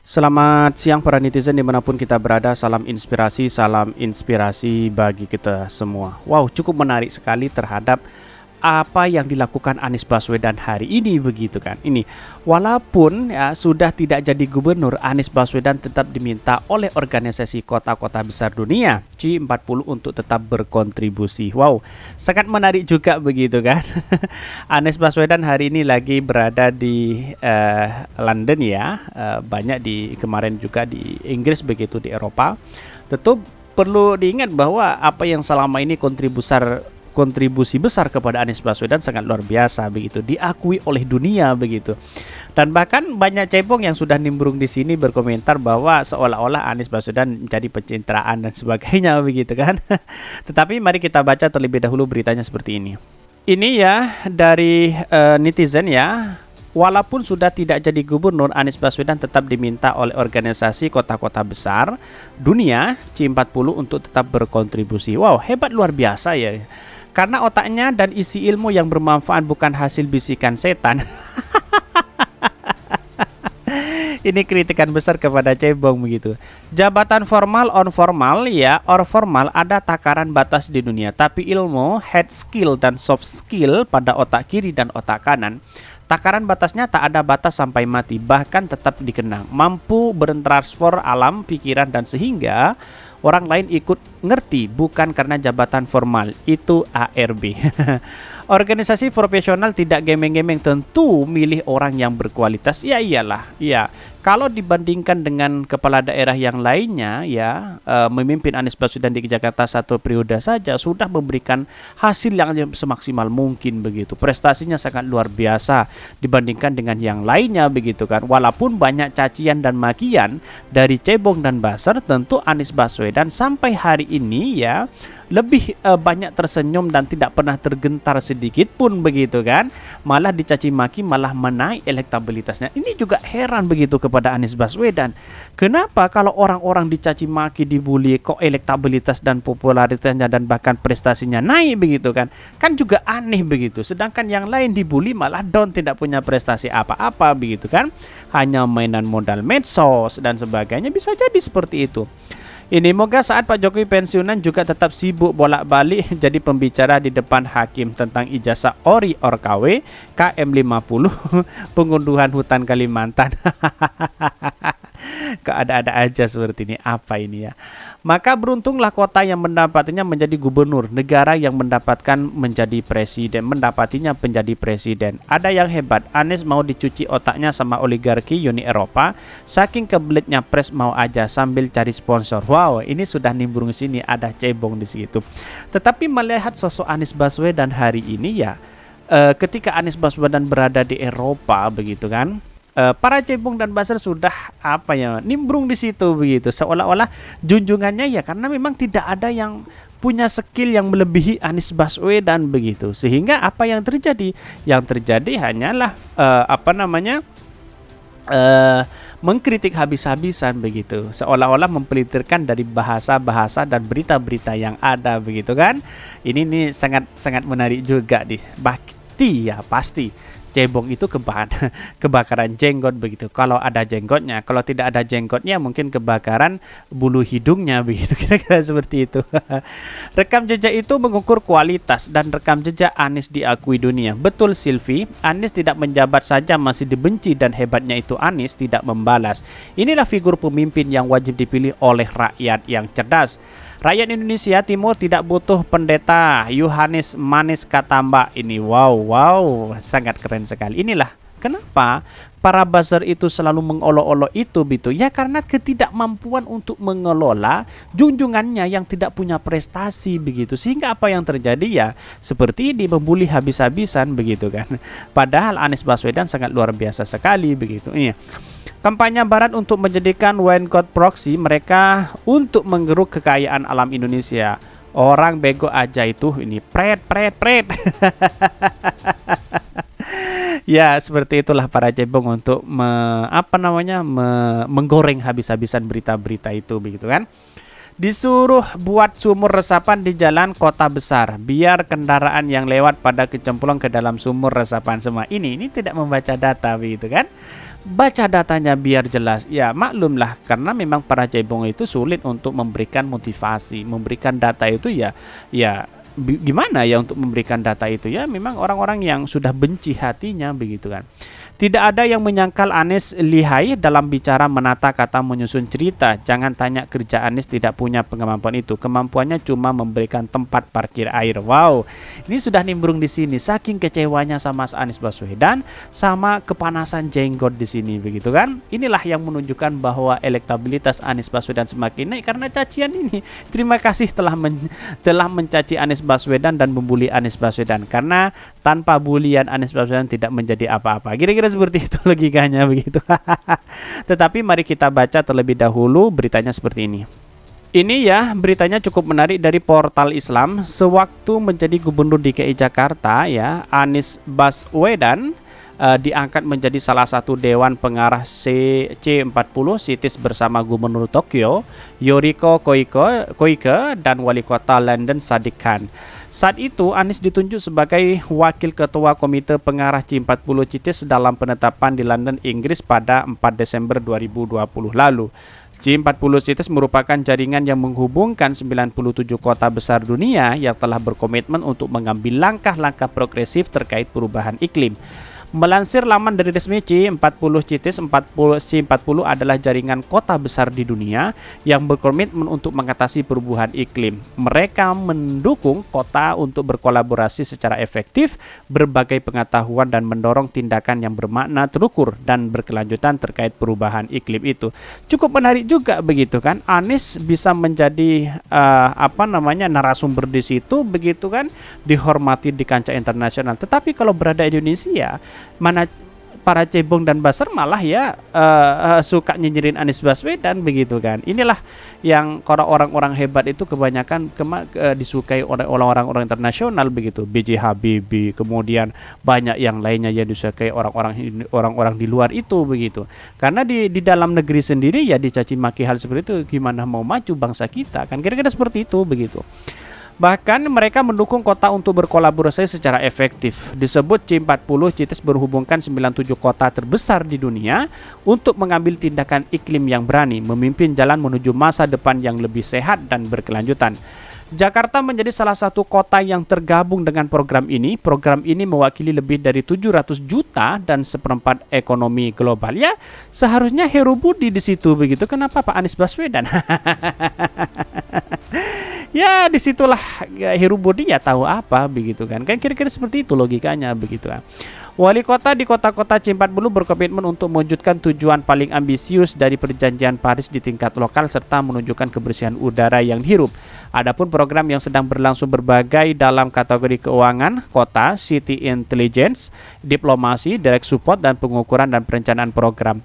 Selamat siang para netizen dimanapun kita berada. Salam inspirasi bagi kita semua. Wow, cukup menarik sekali terhadap apa yang dilakukan Anies Baswedan hari ini begitu kan. Ini walaupun ya sudah tidak jadi gubernur, Anies Baswedan tetap diminta oleh organisasi kota-kota besar dunia G40 untuk tetap berkontribusi. Wow, sangat menarik juga begitu kan. Anies Baswedan hari ini lagi berada di London ya, banyak di kemarin juga di Inggris begitu, di Eropa. Tentu perlu diingat bahwa apa yang selama ini kontribusi besar kepada Anies Baswedan sangat luar biasa begitu, diakui oleh dunia begitu. Dan bahkan banyak cebong yang sudah nimbrung di sini berkomentar bahwa seolah-olah Anies Baswedan menjadi pencitraan dan sebagainya begitu kan. Tetapi mari kita baca terlebih dahulu beritanya seperti ini. Ini ya dari netizen ya. Walaupun sudah tidak jadi gubernur, Anies Baswedan tetap diminta oleh organisasi kota-kota besar dunia G40 untuk tetap berkontribusi. Wow, hebat luar biasa ya. Karena otaknya dan isi ilmu yang bermanfaat bukan hasil bisikan setan. Ini kritikan besar kepada cebong begitu. Jabatan formal on formal ya, or formal ada takaran batas di dunia. Tapi ilmu, head skill dan soft skill pada otak kiri dan otak kanan, takaran batasnya tak ada batas sampai mati, bahkan tetap dikenang. Mampu bertransfer alam, pikiran dan sehingga orang lain ikut ngerti, bukan karena jabatan formal. Itu ARB. Organisasi profesional tidak gemeng-gemeng, tentu milih orang yang berkualitas. Ya iyalah, ya. Kalau dibandingkan dengan kepala daerah yang lainnya ya, memimpin Anies Baswedan di Jakarta satu periode saja sudah memberikan hasil yang semaksimal mungkin begitu. Prestasinya sangat luar biasa dibandingkan dengan yang lainnya begitu kan. Walaupun banyak cacian dan makian dari cebong dan buzzer, tentu Anies Baswedan sampai hari ini ya lebih banyak tersenyum dan tidak pernah tergentar sedikit pun begitu kan. Malah dicaci maki, malah menaik elektabilitasnya. Ini juga heran begitu kepada Anies Baswedan. Kenapa kalau orang-orang dicaci maki, dibully, kok elektabilitas dan popularitasnya dan bahkan prestasinya naik begitu kan? Kan juga aneh begitu. Sedangkan yang lain dibully malah down, tidak punya prestasi apa-apa begitu kan? Hanya mainan modal medsos dan sebagainya, bisa jadi seperti itu. Ini moga saat Pak Jokowi pensiunan juga tetap sibuk bolak-balik jadi pembicara di depan hakim tentang ijazah ORI or KW KM50 pengunduhan hutan Kalimantan. Keada-ada aja seperti ini, apa ini ya. Maka beruntunglah kota yang mendapatinya menjadi gubernur, negara yang mendapatkan menjadi presiden, mendapatinya menjadi presiden. Ada yang hebat, Anies mau dicuci otaknya sama oligarki Uni Eropa, saking kebelitnya pres mau aja sambil cari sponsor. Wow, ini sudah nimbrung sini, ada cebong di situ. Tetapi melihat sosok Anies Baswedan hari ini ya, ketika Anies Baswedan berada di Eropa begitu kan, para cebong dan buzzer sudah apa ya, nimbrung di situ begitu, seolah-olah junjungannya ya, karena memang tidak ada yang punya skill yang melebihi Anies Baswedan begitu, sehingga apa yang terjadi? Yang terjadi hanyalah mengkritik habis-habisan begitu, seolah-olah mempelitirkan dari bahasa-bahasa dan berita-berita yang ada begitu kan. Ini sangat menarik juga di Bakti ya, pasti cebong itu kebakaran jenggot begitu. Kalau ada jenggotnya, kalau tidak ada jenggotnya mungkin kebakaran bulu hidungnya begitu, kira-kira seperti itu. Rekam jejak itu mengukur kualitas dan rekam jejak Anies diakui dunia. Betul Silvi, Anies tidak menjabat saja masih dibenci dan hebatnya itu Anies tidak membalas. Inilah figur pemimpin yang wajib dipilih oleh rakyat yang cerdas. Rakyat Indonesia Timur tidak butuh pendeta Yohanes Manis kata Mbak ini. Wow, sangat keren sekali. Inilah kenapa para buzzer itu selalu mengolok-olok itu gitu ya, karena ketidakmampuan untuk mengelola junjungannya yang tidak punya prestasi begitu, sehingga apa yang terjadi ya seperti ini, membuli habis-habisan begitu kan. Padahal Anies Baswedan sangat luar biasa sekali begitu. Iya. Kampanye Barat untuk menjadikan Wyncote proxy mereka untuk menggeruk kekayaan alam Indonesia. Orang bego aja itu ini pret. Ya seperti itulah para cebong untuk menggoreng habis-habisan berita-berita itu begitu kan. Disuruh buat sumur resapan di jalan kota besar biar kendaraan yang lewat pada kecemplung ke dalam sumur resapan semua. Ini tidak membaca data begitu kan. Baca datanya biar jelas. Ya, maklumlah karena memang para cebong itu sulit untuk memberikan motivasi, memberikan data itu gimana ya untuk memberikan data itu ya memang orang-orang yang sudah benci hatinya begitu kan. Tidak ada yang menyangkal Anies lihai dalam bicara, menata kata, menyusun cerita. Jangan tanya kerja Anies tidak punya kemampuan itu. Kemampuannya cuma memberikan tempat parkir air. Wow, ini sudah nimbrung di sini. Saking kecewanya sama Anies Baswedan, sama kepanasan jenggot di sini, begitu kan? Inilah yang menunjukkan bahwa elektabilitas Anies Baswedan semakin naik karena cacian ini. Terima kasih telah mencaci Anies Baswedan dan membuli Anies Baswedan, karena tanpa bulian Anies Baswedan tidak menjadi apa-apa. Kira-kira seperti itu logikanya begitu. Tetapi mari kita baca terlebih dahulu beritanya seperti ini. Ini ya beritanya cukup menarik dari portal Islam. Sewaktu menjadi gubernur DKI Jakarta ya, Anies Baswedan diangkat menjadi salah satu dewan pengarah C40 Cities bersama Gubernur Tokyo Yoriko Koike dan Wali Kota London Sadiq Khan. Saat itu Anies ditunjuk sebagai wakil ketua komite pengarah C40 Cities dalam penetapan di London, Inggris pada 4 Desember 2020 lalu. C40 Cities merupakan jaringan yang menghubungkan 97 kota besar dunia yang telah berkomitmen untuk mengambil langkah-langkah progresif terkait perubahan iklim. Melansir laman dari resmi C40 Cities, C40 adalah jaringan kota besar di dunia yang berkomitmen untuk mengatasi perubahan iklim. Mereka mendukung kota untuk berkolaborasi secara efektif, berbagai pengetahuan dan mendorong tindakan yang bermakna, terukur dan berkelanjutan terkait perubahan iklim itu. Cukup menarik juga begitu kan? Anies bisa menjadi narasumber di situ begitu kan, dihormati di kancah internasional. Tetapi kalau berada di Indonesia, mana para cebong dan baser malah ya suka nyinyirin Anies Baswedan begitu kan. Inilah yang orang-orang hebat itu kebanyakan disukai oleh orang-orang internasional begitu. B.J. Habibie, kemudian banyak yang lainnya yang disukai orang-orang di luar itu begitu. Karena di dalam negeri sendiri ya dicaci maki hal seperti itu, gimana mau maju bangsa kita kan, kira-kira seperti itu begitu. Bahkan mereka mendukung kota untuk berkolaborasi secara efektif. Disebut C40 Cities berhubungkan 97 kota terbesar di dunia untuk mengambil tindakan iklim yang berani, memimpin jalan menuju masa depan yang lebih sehat dan berkelanjutan. Jakarta menjadi salah satu kota yang tergabung dengan program ini. Program ini mewakili lebih dari 700 juta dan seperempat ekonomi global. Ya, seharusnya Heru Budi di situ begitu. Kenapa Pak Anies Baswedan? Ya disitulah ya, Heru Budi ya tahu apa begitu kan. Kan kira-kira seperti itu logikanya begitu kan. Wali kota di kota-kota C40 berkomitmen untuk mewujudkan tujuan paling ambisius dari Perjanjian Paris di tingkat lokal serta menunjukkan kebersihan udara yang dihirup. Adapun program yang sedang berlangsung berbagai dalam kategori keuangan, kota, city intelligence, diplomasi, direct support dan pengukuran dan perencanaan program.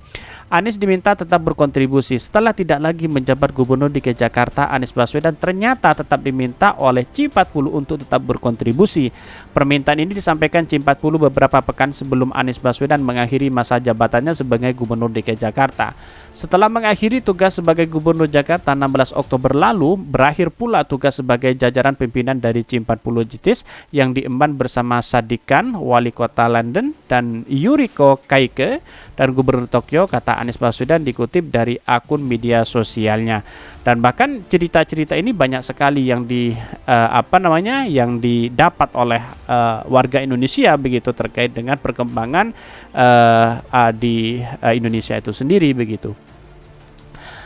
Anies diminta tetap berkontribusi. Setelah tidak lagi menjabat Gubernur DKI Jakarta, Anies Baswedan ternyata tetap diminta oleh C40 untuk tetap berkontribusi. Permintaan ini disampaikan C40 beberapa pekan sebelum Anies Baswedan mengakhiri masa jabatannya sebagai Gubernur DKI Jakarta. Setelah mengakhiri tugas sebagai Gubernur Jakarta 16 Oktober lalu, berakhir pula tugas sebagai jajaran pimpinan dari C40 Cities yang diemban bersama Sadiq Khan, Wali Kota London, dan Yoriko Koike dan Gubernur Tokyo, kata Anies Baswedan dikutip dari akun media sosialnya. Dan bahkan cerita-cerita ini banyak sekali yang yang didapat oleh warga Indonesia begitu terkait dengan perkembangan di Indonesia itu sendiri begitu.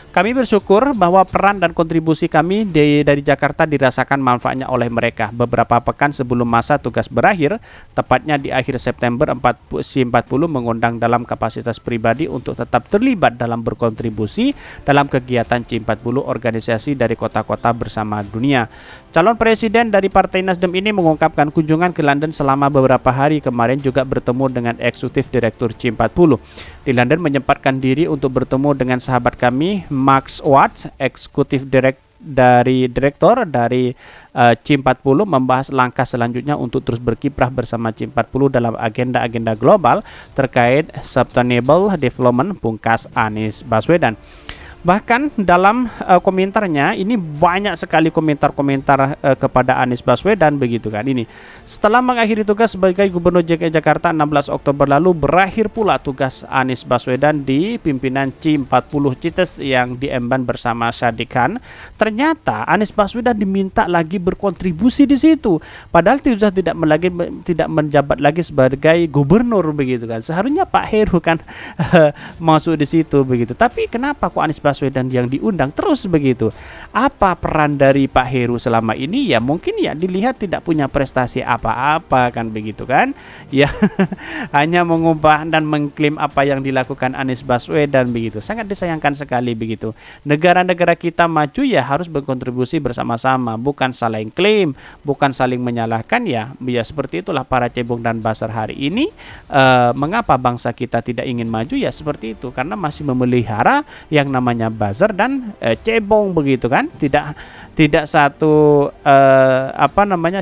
Kami bersyukur bahwa peran dan kontribusi kami dari Jakarta dirasakan manfaatnya oleh mereka. Beberapa pekan sebelum masa tugas berakhir, tepatnya di akhir September, C40 mengundang dalam kapasitas pribadi untuk tetap terlibat dalam berkontribusi dalam kegiatan C40 organisasi dari kota-kota bersama dunia. Calon presiden dari Partai Nasdem ini mengungkapkan kunjungan ke London selama beberapa hari kemarin juga bertemu dengan eksekutif direktur C40. Di London menyempatkan diri untuk bertemu dengan sahabat kami, Max Watts, eksekutif direktur dari C40, membahas langkah selanjutnya untuk terus berkiprah bersama C40 dalam agenda-agenda global terkait sustainable development, pungkas Anies Baswedan. Bahkan dalam komentarnya ini banyak sekali komentar-komentar kepada Anies Baswedan begitu kan. Ini setelah mengakhiri tugas sebagai Gubernur DKI Jakarta 16 Oktober lalu, berakhir pula tugas Anies Baswedan di pimpinan C40 Cites yang diemban bersama Sadiq Khan. Ternyata Anies Baswedan diminta lagi berkontribusi di situ, padahal sudah tidak menjabat lagi sebagai gubernur begitu kan. Seharusnya Pak Heru kan masuk di situ begitu. Tapi kenapa kok Anies Baswedan yang diundang terus begitu? Apa peran dari Pak Heru selama ini? Ya mungkin ya dilihat tidak punya prestasi apa-apa kan begitu kan. Ya hanya mengubah dan mengklaim apa yang dilakukan Anies Baswedan begitu. Sangat disayangkan sekali begitu. Negara-negara kita maju ya harus berkontribusi bersama-sama, bukan saling klaim, bukan saling menyalahkan ya. Ya seperti itulah para cebong dan buzzer hari ini. Mengapa bangsa kita tidak ingin maju ya seperti itu, karena masih memelihara yang namanya buzzer dan cebong begitu kan. Tidak satu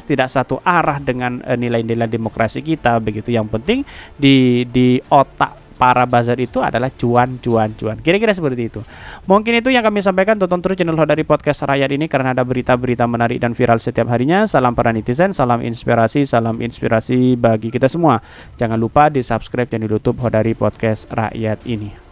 tidak satu arah dengan nilai-nilai demokrasi kita begitu. Yang penting di otak para buzzer itu adalah cuan. Kira-kira seperti itu. Mungkin itu yang kami sampaikan. Tonton terus channel Hodari Podcast Rakyat ini karena ada berita-berita menarik dan viral setiap harinya. Salam para netizen, salam inspirasi bagi kita semua. Jangan lupa di subscribe channel YouTube Hodari Podcast Rakyat ini.